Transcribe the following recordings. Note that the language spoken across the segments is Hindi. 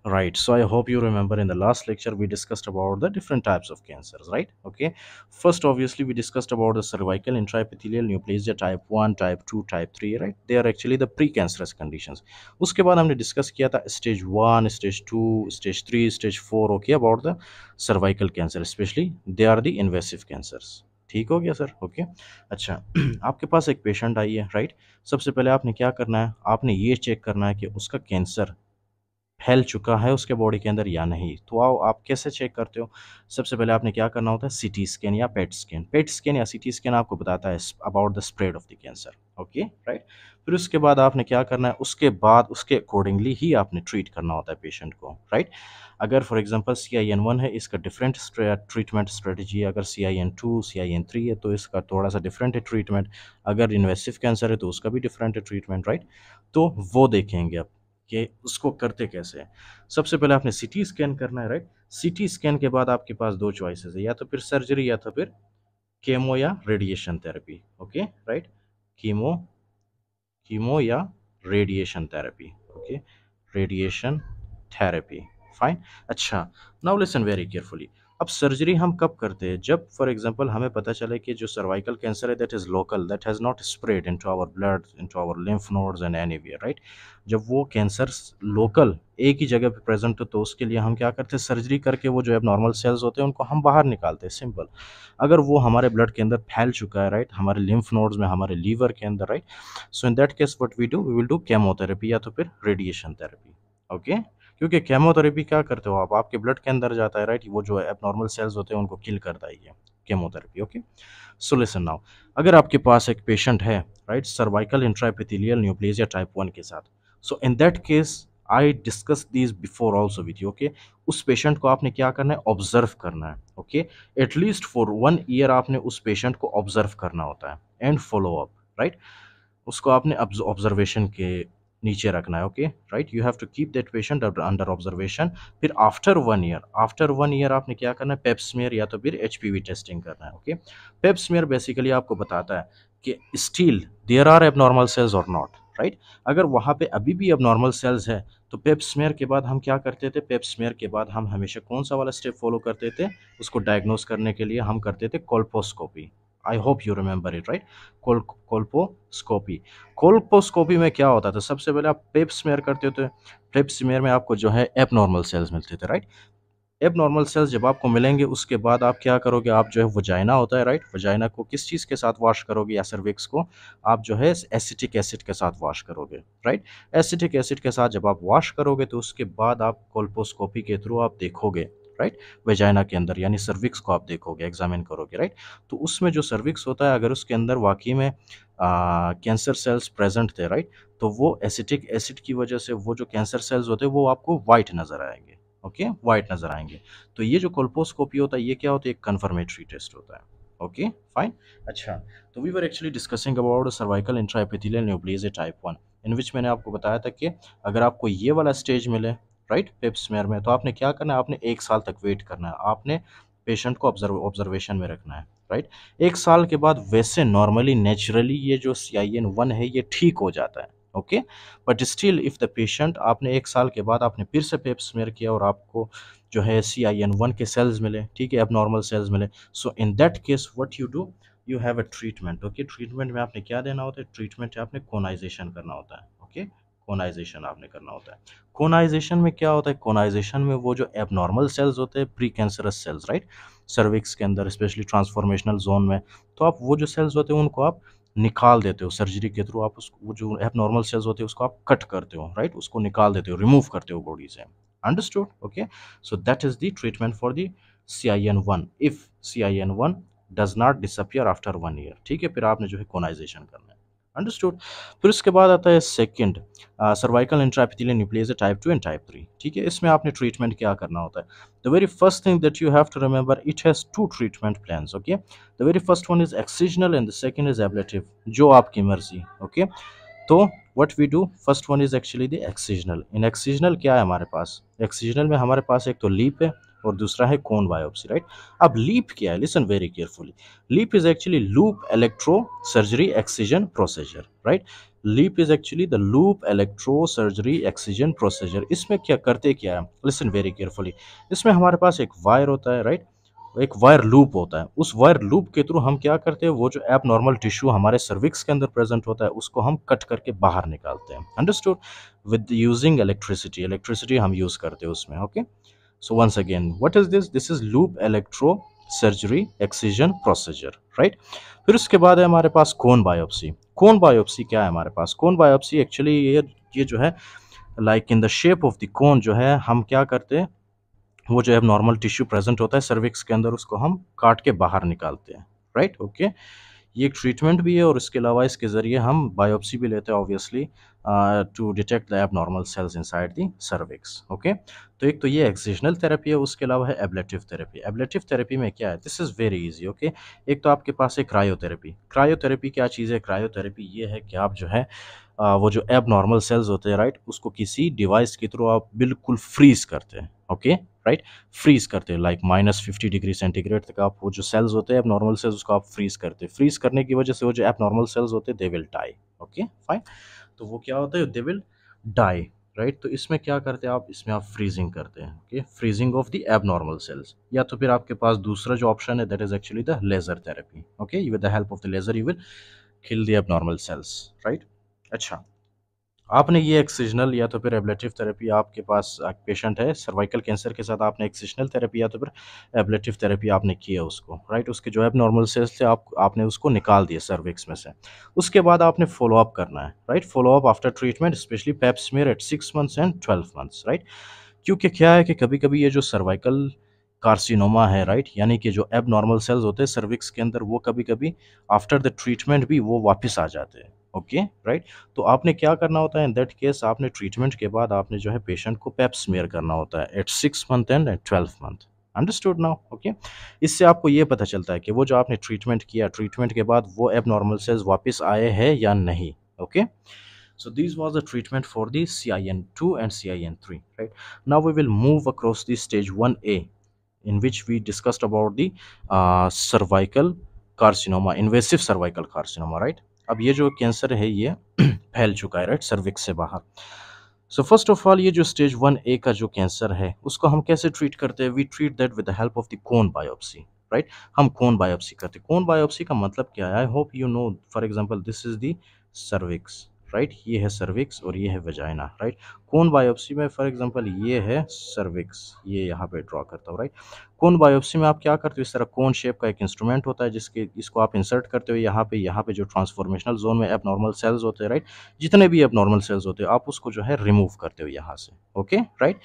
Right. So I hope you remember in the last lecture we discussed about the different types of cancers, right? Okay. First, obviously, we discussed about the cervical intraepithelial neoplasia type 1, type 2, type 3, right? They are actually the precancerous conditions. उसके बाद हमने डिस्कस किया था stage 1, stage 2, stage 3, stage 4, okay, about the cervical cancer, specially they are the invasive cancers. ठीक हो गया सर? ओके। अच्छा, आपके पास एक पेशेंट आई है, राइट? सबसे पहले आपने क्या करना है? आपने ये चेक करना है कि उसका कैंसर फैल चुका है उसके बॉडी के अंदर या नहीं। तो आओ, आप कैसे चेक करते हो? सबसे पहले आपने क्या करना होता है, सीटी स्कैन या पेट स्कैन। पेट स्कैन या सीटी स्कैन आपको बताता है about the spread of the cancer, okay, right. फिर उसके बाद आपने क्या करना है, उसके बाद उसके अकॉर्डिंगली ही आपने ट्रीट करना होता है पेशेंट को, राइट। अगर फॉर एग्जांपल CIN1 है, इसका डिफरेंट ट्रीटमेंट स्ट्रेटजी है। अगर CIN2 CIN3 है तो इसका थोड़ा सा डिफरेंट है ट्रीटमेंट। अगर इन्वेसिव कैंसर है तो उसका भी डिफरेंट है ट्रीटमेंट, राइट। तो वो देखेंगे आप कि उसको करते कैसे हैं। सबसे पहले आपने सीटी स्कैन करना है, राइट। सीटी स्कैन के बाद आपके पास दो चॉइसेस है, या तो फिर सर्जरी या तो फिर केमो या radiation therapy, okay, right. Chemo chemo या radiation therapy, okay, radiation therapy, fine. अच्छा, नाउ लिसन वेरी केयरफुली। अब सर्जरी हम कब करते हैं? जब फॉर एग्जांपल हमें पता चले कि जो सर्वाइकल कैंसर है that is local, that has not spread into our blood, into our lymph nodes and anywhere, right. जब वो कैंसर लोकल एक ही जगह पे प्रेजेंट हो तो उसके लिए हम क्या करते हैं, सर्जरी करके वो जो एबनॉर्मल सेल्स होते हैं उनको हम बाहर निकालते हैं, सिंपल। अगर वो हमारे ब्लड के अंदर फैल चुका है, राइट, हमारे लिम्फ नोड्स में, हमारे लीवर के अंदर, right, so in that case what we will do chemotherapy या तो फिर रेडिएशन थेरेपी, ओके। क्योंकि केमोथेरेपी क्या करते हो आप, आपके ब्लड के अंदर जाता है, राइट, वो जो एबनॉर्मल सेल्स होते हैं उनको किल करता है ये chemotherapy, okay. So listen now, अगर आपके पास एक पेशेंट है, right, cervical intraepithelial neoplasia type 1 के साथ, so in that case I discuss these before also with you, okay. उस पेशेंट को आपने क्या करना है, ऑब्जर्व करना है, ओके। एटलीस्ट फॉर 1 ईयर आपने उस पेशेंट को ऑब्जर्व करना होता है एंड फॉलो अप, राइट। उसको आपने ऑब्जर्वेशन के नीचे रखना है, okay, right. You have to keep that patient under observation. फिर आफ्टर 1 ईयर आपने क्या करना है, पेप्समेयर या तो फिर HPV टेस्टिंग करना है, ओके। पेप्समेयर बेसिकली आपको बताता है कि still there are abnormal cells और नॉट, राइट। अगर वहाँ पे अभी भी एबनॉर्मल सेल्स है तो पेप्समेयर के बाद हम क्या करते थे, पेप्समेयर के बाद हम हमेशा कौन सा वाला स्टेप फॉलो करते थे, उसको डायग्नोस करने के लिए हम करते थे colposcopy. I hope you remember it, right. Colposcopy. Colposcopy में क्या होता था, सबसे पहले आप पेप स्मेयर करते थे। पेप स्मेयर में आपको जो है एबनॉर्मल सेल्स मिलते थे, राइट। एबनॉर्मल सेल्स जब आपको मिलेंगे उसके बाद आप क्या करोगे, आप जो है वजाइना होता है, राइट, वजाइना को किस चीज़ के साथ वॉश करोगे, या सर्विक्स को आप जो है एसिटिक एसिड के साथ वॉश करोगे, राइट। एसिटिक एसिड के साथ जब आप वॉश करोगे तो उसके बाद आप कोल्पोस्कोपी के थ्रू आप देखोगे, राइट, वेजाइना के अंदर, यानी सर्विक्स को आप देखोगे, एग्जामिन करोगे, राइट। तो उसमें जो सर्विक्स होता है अगर उसके अंदर वाकई में कैंसर सेल्स प्रेजेंट थे, राइट, तो वो एसिटिक एसिड की वजह से वो जो कैंसर सेल्स होते हैं वो आपको वाइट नजर आएंगे, ओके, वाइट नजर आएंगे। तो ये जो कोल्पोस्कोपी होता है ये क्या होता है, एक कंफर्मेटरी टेस्ट होता है, ओके, फाइन। अच्छा, तो we were actually discussing about cervical intraepithelial neoplasia type 1, in which मैंने आपको बताया था कि अगर आपको ये वाला स्टेज मिले, राइट, पेप स्मेयर में, तो आपने क्या करना है, आपने 1 साल तक वेट करना है, आपने पेशेंट को ऑब्जर्वेशन में रखना है, राइट। 1 साल के बाद वैसे नॉर्मली नेचुरली ये जो CIN1 है ये ठीक हो जाता है, okay. But still if the patient, आपने 1 साल के बाद आपने फिर से पेप स्मेयर किया और आपको जो है CIN1 के सेल्स मिले, ठीक है, अब नॉर्मल सेल्स मिले, so in that case what you do, you have a treatment, okay. Treatment में आपने क्या देना होता है, ट्रीटमेंट है आपने कोनाइजेशन करना होता है, ओके। कोनाइजेशन आपने करना होता है। कोनाइजेशन में क्या होता है, कोनाइजेशन में वो जो एबनॉर्मल सेल्स होते हैं, pre cancerous cells, right, cervix के अंदर स्पेशली ट्रांसफॉर्मेशनल जोन में, तो आप वो जो सेल्स होते हैं उनको आप निकाल देते हो सर्जरी के थ्रू। आप उसको, वो जो एबनॉर्मल सेल्स होते हैं उसको आप कट करते हो, राइट, उसको निकाल देते हो, रिमूव करते हो बॉडी से, understood, okay. So that is the treatment for the CIN1 if CIN1 does not disappear after 1 year, ठीक है। फिर आपने जो है कोनाइजेशन करना है, अंडरस्टूड। फिर उसके बाद आता है second, cervical intraepithelial neoplasia type 2 and type 3, ठीक है। इसमें आपने ट्रीटमेंट क्या करना होता है, the very first thing that you have to remember, it has two treatment plans, okay. The very first one is excisional and the second is ablative, जो आपकी मर्जी, ओके। तो what we do, first one is actually the excisional. In excisional क्या है हमारे पास, एक्सिजनल में हमारे पास एक तो लीप है और दूसरा है कोन बायोप्सी, राइट। अब लीप क्या है, listen very carefully. LEEP is actually loop electrosurgery excision procedure, right. LEEP is actually the loop electrosurgery excision procedure. इसमें क्या करते क्या है, लिसन वेरी केयरफुली। इसमें हमारे पास एक वायर होता है, राइट, एक वायर लूप होता है। उस वायर लूप के थ्रू हम क्या करते हैं, वो जो एब नॉर्मल टिश्यू हमारे सर्विक्स के अंदर प्रेजेंट होता है उसको हम कट करके बाहर निकालते हैं। Understood? With using electricity, electricity हम यूज करते हैं उसमें। Okay, so once again what is this, this is loop electrosurgery excision procedure, right. फिर उसके बाद है हमारे पास कोन बायोप्सी। कोन बायोप्सी क्या है हमारे पास, कोन बायोप्सी एक्चुअली ये जो है like in the shape of the कोन जो है, हम क्या करते हैं, वो जो है नॉर्मल टिश्यू प्रेजेंट होता है सर्विक्स के अंदर उसको हम काट के बाहर निकालते हैं, राइट। ओके, ये एक ट्रीटमेंट भी है और इसके अलावा इसके ज़रिए हम बायोप्सी भी लेते हैं obviously to detect the abnormal cells inside the cervix. Okay, तो एक तो ये एक्सिजनल थेरेपी है, उसके अलावा है एब्लेटिव थेरेपी। एब्लेटिव थेरेपी में क्या है, this is very easy. Okay, एक तो आपके पास है क्रायोथेरेपी। क्रायोथेरेपी क्या चीज़ है, क्रायोथेरेपी ये है कि आप जो है वो जो एब नॉर्मल सेल्स होते हैं, राइट, उसको किसी डिवाइस के थ्रू आप बिल्कुल फ्रीज करते हैं। ओके, राइट, फ्रीज करते हैं लाइक -50 डिग्री सेंटीग्रेड तक आप वो जो सेल्स होते हैं एब नॉर्मल सेल्स उसको आप फ्रीज करते हैं। फ्रीज करने की वजह से वो जो एब नॉर्मल सेल्स होते हैं they will die. Okay fine, तो वो क्या होता है, दे विल डाई, राइट। तो इसमें क्या करते हैं आप, इसमें आप फ्रीजिंग करते हैं। Okay, freezing of the abnormal cells. या तो फिर आपके पास दूसरा जो ऑप्शन है that is actually the laser therapy. Okay, with the help of the laser you will kill the abnormal cells, right. अच्छा, आपने ये एक्सिजनल या तो फिर एब्लेटिव थेरेपी, आपके पास पेशेंट है सर्वाइकल कैंसर के साथ, आपने एक्सिजनल थेरेपी या तो फिर एब्लेटिव थेरेपी आपने की है उसको, राइट। उसके जो है नॉर्मल सेल्स थे आपने उसको निकाल दिए सर्विक्स में से। उसके बाद आपने फॉलो अप करना है, right, follow up after treatment specially pap smear at 6 months and 12 months, right. क्योंकि क्या है कि कभी कभी ये जो सर्वाइकल कार्सिनोमा है, राइट, यानी कि जो एब नॉर्मल सेल्स होते हैं सर्विक्स के अंदर, वो कभी कभी आफ्टर द ट्रीटमेंट भी वो वापस आ जाते हैं। Okay, right. तो आपने क्या करना होता है इन दैट केस, आपने ट्रीटमेंट के बाद आपने जो है पेशेंट को पेप स्मीयर करना होता है at 6 month and at 12 month. Understood now? Okay, इससे आपको ये पता चलता है कि वो जो आपने ट्रीटमेंट किया, ट्रीटमेंट के बाद वो एब नॉर्मल सेल्स वापस आए हैं या नहीं। Okay, so this was the treatment for the CIN2 and CIN3, right? Now we will move across the stage 1A, in which we discussed about the cervical carcinoma, invasive cervical carcinoma, right? अब ये जो कैंसर है ये फैल चुका है, राइट, सर्विक्स से बाहर। सो फर्स्ट ऑफ ऑल ये जो स्टेज 1A का जो कैंसर है उसको हम कैसे ट्रीट करते हैं, we treat that with the help of the cone biopsy, right. हम कोन बायोप्सी करते हैं। कोन बायोप्सी का मतलब क्या है, I hope you know. For example this is the cervix, right, ये है सर्विक्स और ये है वेजाइना, राइट। कोन बायोप्सी में फॉर एग्जांपल ये है सर्विक्स, ये यहाँ पे ड्रॉ करता हूँ, राइट। कोन बायोप्सी में आप क्या करते हो, इस तरह कोन शेप का एक इंस्ट्रूमेंट होता है जिसके इसको आप इंसर्ट करते हो यहाँ पे जो ट्रांसफॉर्मेशनल जोन में एबनॉर्मल सेल्स होते हैं, राइट, जितने भी एबनॉर्मल सेल्स होते हैं आप उसको जो है रिमूव करते हो यहाँ से। Okay, right.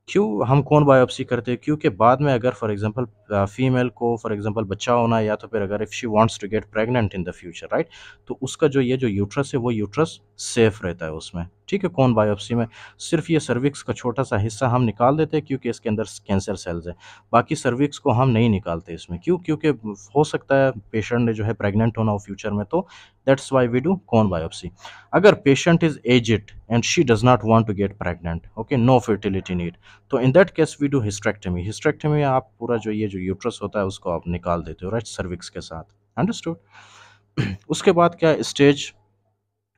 क्यों हम कोन बायोप्सी करते हैं, क्योंकि बाद में अगर फॉर एग्जांपल फीमेल को फॉर एग्जांपल बच्चा होना है, या तो फिर अगर if she wants to get pregnant in the future, right, तो उसका जो ये जो यूट्रस है वो यूट्रस सेफ रहता है उसमें। ठीक है, कोन बायोप्सी में सिर्फ ये सर्विक्स का छोटा सा हिस्सा हम निकाल देते हैं क्योंकि इसके अंदर कैंसर सेल्स है। बाकी सर्विक्स को हम नहीं निकालते इसमें। क्यों? क्योंकि हो सकता है पेशेंट ने जो है प्रेग्नेंट होना हो फ्यूचर में, तो that's why we do cone biopsy. अगर patient is aged and she does not want to get pregnant, okay, no fertility need, तो in that case we do hysterectomy. Hysterectomy आप पूरा जो ये जो यूट्रस होता है उसको आप निकाल देते हो, राइट, सर्विक्स के साथ। अंडरस्टूड? उसके बाद क्या, स्टेज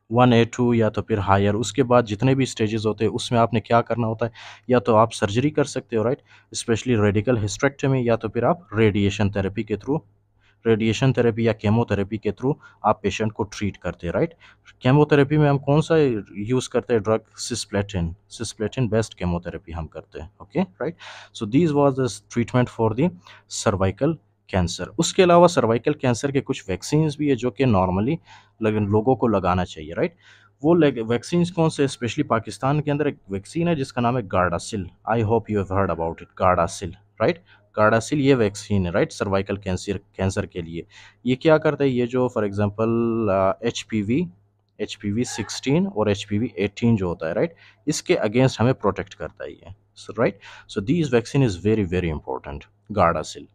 1A 2 या तो फिर हायर, उसके बाद जितने भी स्टेजेस होते हैं उसमें आपने क्या करना होता है, या तो आप सर्जरी कर सकते हो, राइट, स्पेशली रेडिकल हिस्टेक्टमी, या तो फिर आप रेडिएशन थेरेपी के थ्रू, रेडिएशन थेरेपी या केमोथेरेपी के थ्रू आप पेशेंट को ट्रीट करते हैं, राइट। केमोथेरेपी में हम कौन सा यूज़ करते हैं drug, cisplatin, cisplatin based chemotherapy हम करते हैं। Okay, right. So this was the treatment for the cervical cancer. उसके अलावा सर्वाइकल कैंसर के कुछ वैक्सीन्स भी है जो कि नॉर्मली लोगों को लगाना चाहिए, राइट। वो वैक्सीन्स कौन से, स्पेशली पाकिस्तान के अंदर एक वैक्सीन है जिसका नाम है Gardasil. I hope you have heard about it, Gardasil, right. Gardasil ये वैक्सीन है, राइट, सर्वाइकल कैंसर कैंसर के लिए। ये क्या करता है, ये जो for example H P V 16 और HPV 18 जो होता है, राइट, इसके अगेंस्ट हमें प्रोटेक्ट करता है ये, right. So this vaccine is very very important, Gardasil.